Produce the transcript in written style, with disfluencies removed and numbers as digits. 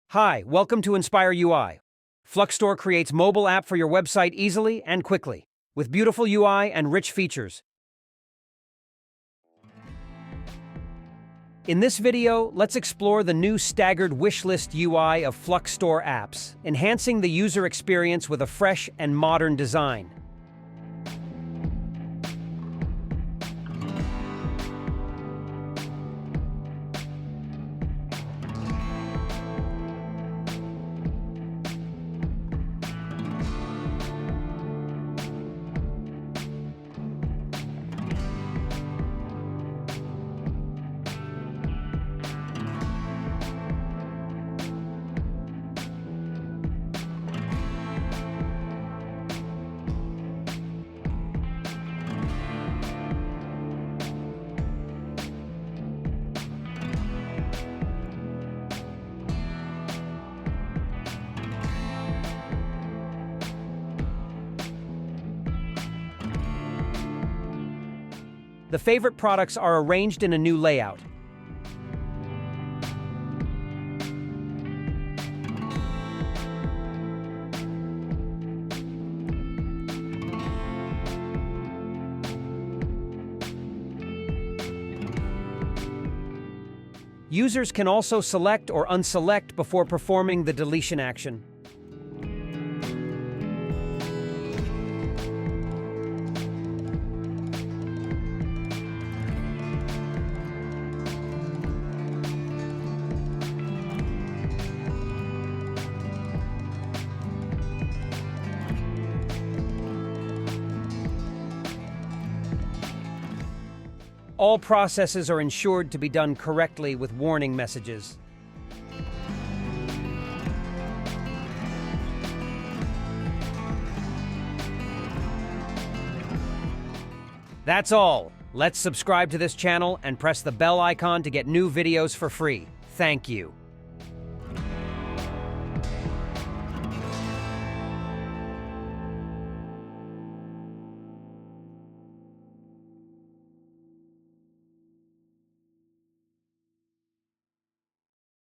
Hi, welcome to inspireui. FluxStore creates mobile app for your website easily and quickly, with beautiful UI and rich features. In this video, let's explore the new Staggered Wishlist UI of FluxStore apps, enhancing the user experience with a fresh and modern design. The favorite products are arranged in a new layout. Users can also select or unselect before performing the deletion action. All processes are ensured to be done correctly with warning messages. That's all. Let's subscribe to this channel and press the bell icon to get new videos for free. Thank you.